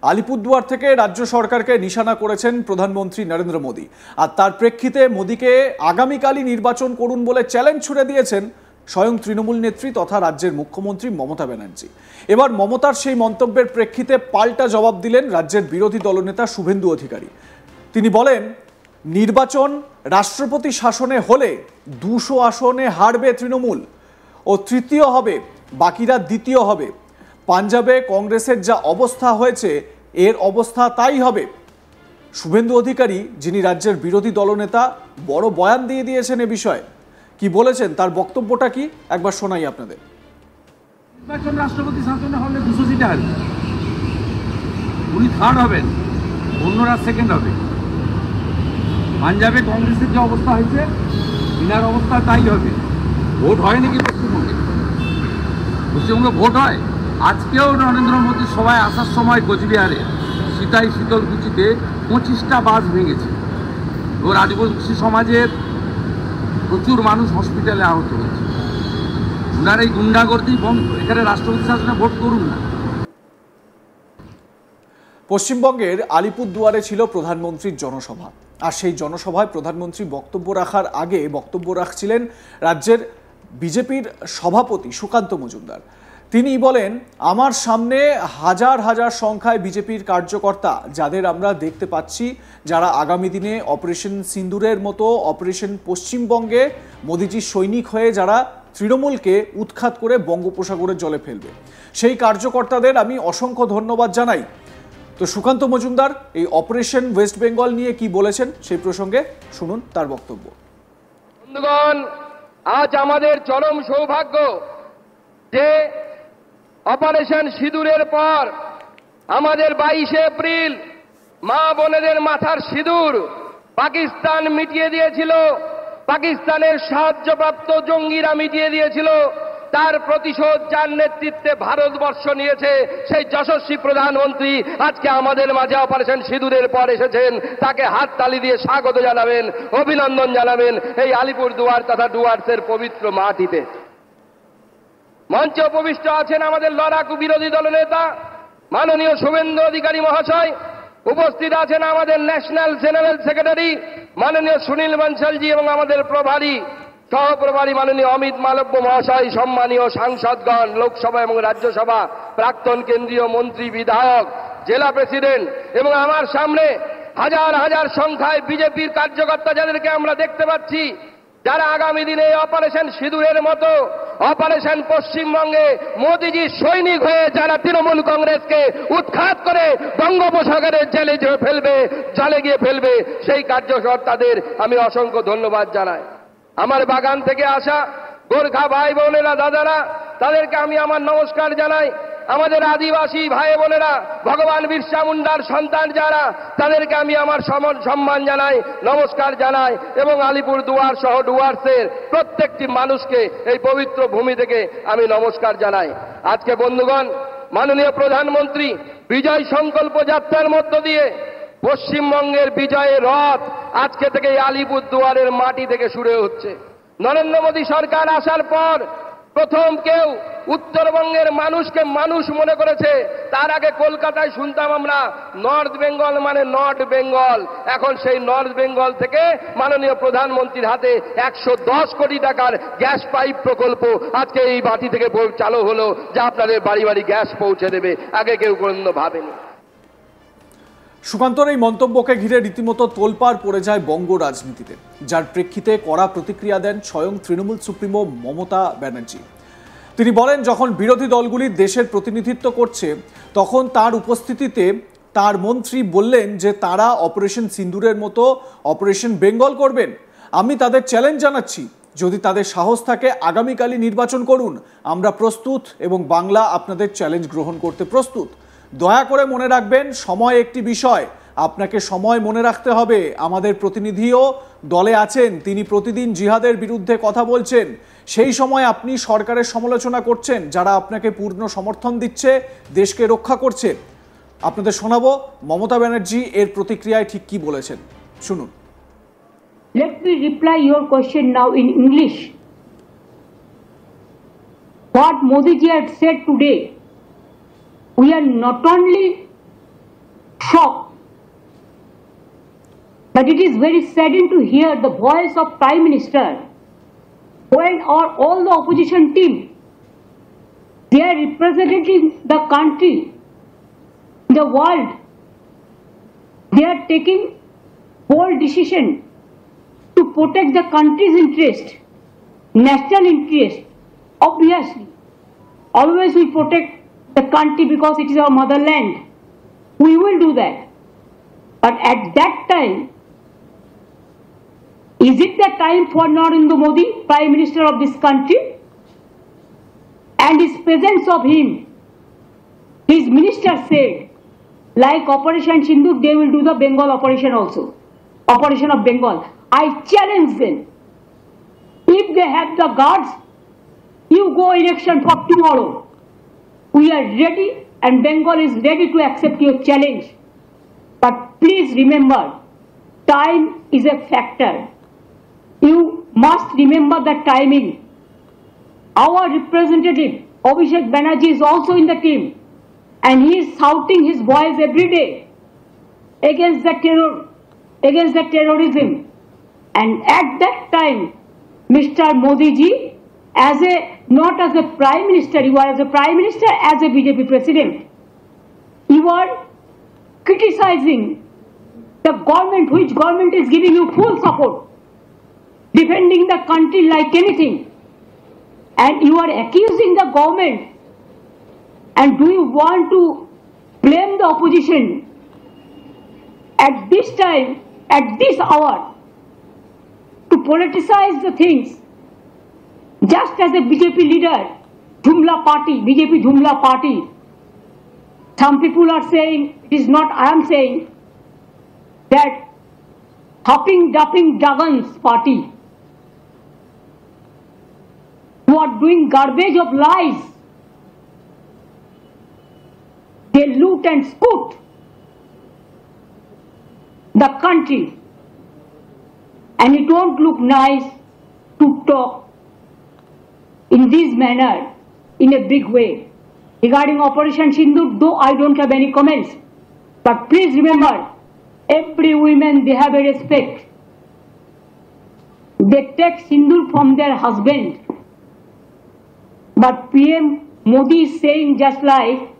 আলিপুরদুয়ার থেকে রাজ্য সরকারকে নিশানা করেছেন প্রধানমন্ত্রী নরেন্দ্র মোদী। আর তার প্রেক্ষিতে মোদীকে আগামীকালই নির্বাচন করুন বলে চ্যালেঞ্জ ছুড়ে দিয়েছেন স্বয়ং তৃণমূল নেত্রী তথা রাজ্যের মুখ্যমন্ত্রী মমতা ব্যানার্জি। এবার মমতার সেই মন্তব্যের প্রেক্ষিতে পাল্টা জবাব দিলেন রাজ্যের বিরোধী দলনেতা শুভেন্দু অধিকারী। তিনি বলেন, নির্বাচন রাষ্ট্রপতি শাসনে হলে 200 আসনে হারবে তৃণমূল ও তৃতীয় হবে, বাকিরা দ্বিতীয় হবে। পাঞ্জাবে কংগ্রেসের যা অবস্থা হয়েছে এর অবস্থা তাই হবে। শুভেন্দু অধিকারী, যিনি রাজ্যের বিরোধী দলনেতা, বড় বয়ান দিয়ে দিয়েছেন এ বিষয়ে। কি বলেছেন, তার বক্তব্যটা কি একবার শোনাই আপনাদের। নির্বাচন রাষ্ট্রপতি শাসনে হলে 200 সিটে আসবে, উনি থার্ড হবেন, অন্যরা সেকেন্ড হবে। পাঞ্জাবে কংগ্রেসের যে অবস্থা হয়েছে ইনার অবস্থা তাই হবে। ভোট হয় নাকি পশ্চিমবঙ্গে? পশ্চিমবঙ্গে ভোট হয়। আজকেও নরেন্দ্র মোদী সভায় আসার সময় কোচবিহারে সীতাই শীতলকুচিতে 25টা বাস ভেঙেছে। ও রাজবংশী সমাজের প্রচুর মানুষ হসপিটালে আহত হয়েছে। ওনার এই গুন্ডাগর্দি বন্ধ, এখানে রাষ্ট্রপতি শাসনে ভোট করুন না। পশ্চিমবঙ্গের আলিপুরদুয়ারে ছিল প্রধানমন্ত্রীর জনসভা। আর সেই জনসভায় প্রধানমন্ত্রী বক্তব্য রাখার আগে বক্তব্য রাখছিলেন রাজ্যের বিজেপির সভাপতি সুকান্ত মজুমদার। তিনি বলেন, আমার সামনে হাজার হাজার সংখ্যায় বিজেপির কার্যকর্তা, যাদের আমরা দেখতে পাচ্ছি, যারা আগামী দিনে অপারেশন সিন্দুরের মতো অপারেশন পশ্চিমবঙ্গে মোদিজির সৈনিক হয়ে যারা তৃণমূলকে উৎখাত করে বঙ্গোপসাগরের জলে ফেলবে। সেই কার্যকর্তাদের আমি অসংখ্য ধন্যবাদ জানাই। তো সুকান্ত মজুমদার এই অপারেশন ওয়েস্ট বেঙ্গল নিয়ে কি বলেছেন সেই প্রসঙ্গে শুনুন তার বক্তব্য। বন্ধুগণ, আজ আমাদের চরম সৌভাগ্য যে অপারেশন সিঁদুরের পর আমাদের 22শে এপ্রিল মা বোনেদের মাথার সিঁদুর পাকিস্তান মিটিয়ে দিয়েছিল, পাকিস্তানের সাহায্যপ্রাপ্ত জঙ্গিরা মিটিয়ে দিয়েছিল। তার প্রতিশোধ যার নেতৃত্বে ভারতবর্ষ নিয়েছে, সেই যশস্বী প্রধানমন্ত্রী আজকে আমাদের মাঝে অপারেশন সিঁদুরের পর এসেছেন। তাকে হাততালি দিয়ে স্বাগত জানাবেন, অভিনন্দন জানাবেন এই আলিপুরদুয়ার তথা ডুয়ার্সের পবিত্র মাটিতে। মঞ্চে উপবিষ্ট আছেন আমাদের লড়াকু বিরোধী দলনেতা মাননীয় শুভেন্দু অধিকারী মহাশয়। উপস্থিত আছেন আমাদের ন্যাশনাল জেনারেল সেক্রেটারি মাননীয় সুনীল বনশালজি এবং আমাদের প্রভারী সহপ্রভারী মাননীয় অমিত মালব্য মহাশয়, সম্মানীয় সাংসদগণ, লোকসভা এবং রাজ্যসভা প্রাক্তন কেন্দ্রীয় মন্ত্রী, বিধায়ক, জেলা প্রেসিডেন্ট এবং আমার সামনে হাজার হাজার সংখ্যায় বিজেপির কার্যকর্তা, যাদেরকে আমরা দেখতে পাচ্ছি, যারা আগামী দিনে অপারেশন সিঁদুরের মতো অপারেশন পশ্চিমবঙ্গে মোদিজির সৈনিক হয়ে যারা তৃণমূল কংগ্রেসকে উৎখাত করে বঙ্গোপসাগরের জেলে গিয়ে ফেলবে, সেই কার্যকর্তাদের আমি অসংখ্য ধন্যবাদ জানাই। আমার বাগান থেকে আসা গোর্খা ভাই বোনেরা, দাদারা, তাদেরকে আমি আমার নমস্কার জানাই। আমাদের আদিবাসী ভাই বোনেরা, ভগবান বিরসা মুন্ডার সন্তান যারা, তাদেরকে আমি আমার সম্মান জানাই, নমস্কার জানাই এবং আলিপুরদুয়ার সহ ডুয়ার্সের প্রত্যেকটি মানুষকে এই পবিত্র ভূমি থেকে আমি নমস্কার জানাই। আজকে বন্ধুগণ, মাননীয় প্রধানমন্ত্রী বিজয় সংকল্প যাত্রার মধ্য দিয়ে পশ্চিমবঙ্গের বিজয়ের রথ আজকে থেকে আলিপুরদুয়ারের মাটি থেকে শুরু হচ্ছে। নরেন্দ্র মোদী সরকার আসার পর প্রথম কেউ উত্তরবঙ্গের মানুষকে মানুষ মনে করেছে। তার আগে কলকাতায় শুনতাম আমরা নর্থ বেঙ্গল মানে নর্থ বেঙ্গল। এখন সেই নর্থ বেঙ্গল থেকে মাননীয় প্রধানমন্ত্রীর হাতে 110 কোটি টাকার গ্যাস পাইপ প্রকল্প আজকে এই মাটি থেকে চালু হলো, যা আপনাদের বাড়ি বাড়ি গ্যাস পৌঁছে দেবে। আগে কেউ কোনো ভাবেনি। সুকান্তর এই মন্তব্যকে ঘিরে রীতিমতো তোলপাড় পড়ে যায় বঙ্গ রাজনীতিতে, যার প্রেক্ষিতে কড়া প্রতিক্রিয়া দেন স্বয়ং তৃণমূল সুপ্রিমো মমতা ব্যানার্জি। তিনি বলেন, যখন বিরোধী দলগুলি দেশের প্রতিনিধিত্ব করছে তখন তার উপস্থিতিতে তার মন্ত্রী বললেন যে তারা অপারেশন সিন্দুরের মতো অপারেশন বেঙ্গল করবেন। আমি তাদের চ্যালেঞ্জ জানাচ্ছি, যদি তাদের সাহস থাকে আগামীকালই নির্বাচন করুন, আমরা প্রস্তুত এবং বাংলা আপনাদের চ্যালেঞ্জ গ্রহণ করতে প্রস্তুত। দয়া করে মনে রাখবেন, সময় একটি বিষয়, আপনাকে সময় মনে রাখতে হবে। আমাদের প্রতিনিধিও দলে আছেন, তিনি প্রতিদিন জিহাদের বিরুদ্ধে কথা বলছেন। সেই সময় আপনি সরকারের সমালোচনা করছেন, যারা আপনাকে পূর্ণ সমর্থন দিচ্ছে, দেশকে রক্ষা করছে। আপনাদের শোনাবো মমতা ব্যানার্জি এর প্রতিক্রিয়ায় ঠিক কি বলেছেন, শুনুন। Let me reply your question now in English. What Modi ji had said today, we are not only shocked. But it is very saddening to hear the voice of Prime Minister when all the opposition team, they are representing the country, the world. They are taking bold decision to protect the country's interest, national interest. Obviously, always we protect the country because it is our motherland. We will do that. But at that time, is it the time for Narendra Modi, Prime Minister of this country? And his presence of him, his minister said, like Operation Sindoor, they will do the Bengal operation also. Operation of Bengal. I challenge them. If they have the guards, you go election for tomorrow. We are ready and Bengal is ready to accept your challenge. But please remember, time is a factor. You must remember the timing. Our representative, Abhishek Banerjee, is also in the team. And he is shouting his voice every day against the terror, against the terrorism. And at that time, Mr. Modi ji, not as a Prime Minister, you are as a Prime Minister, as a BJP President, you are criticizing the government, which government is giving you full support, defending the country like anything. And you are accusing the government. And do you want to blame the opposition at this time, at this hour, to politicize the things? Just as a BJP leader, Jumla party, BJP Jumla party, some people are saying, it is not, I am saying, that hopping, dupping, Duggins party, who are doing garbage of lies. They loot and scoot the country. And it won't look nice to talk in this manner, in a big way. Regarding Operation Sindoor, though I don't have any comments. But please remember, every woman, they have a respect. They take Sindoor from their husband. But PM Modi is saying just like,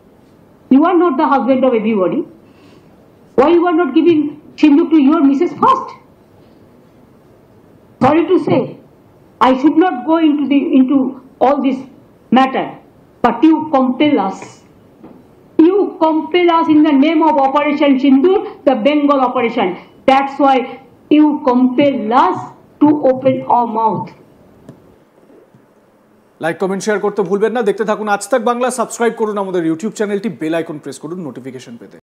you are not the husband of everybody. Why you are not giving Sindoor to your Mrs. first? Sorry to say, I should not go into all this matter, but you compel us. You compel us in the name of Operation Sindoor, the Bengal operation. That's why you compel us to open our mouth. Like comment share করতে ভুলবেন না। দেখতে থাকুন আজ তাক Bangla. Subscribe করুন আমাদের YouTube চ্যানেলটি, বেল আইকন প্রেস করুন নোটিফিকেশন পেতে।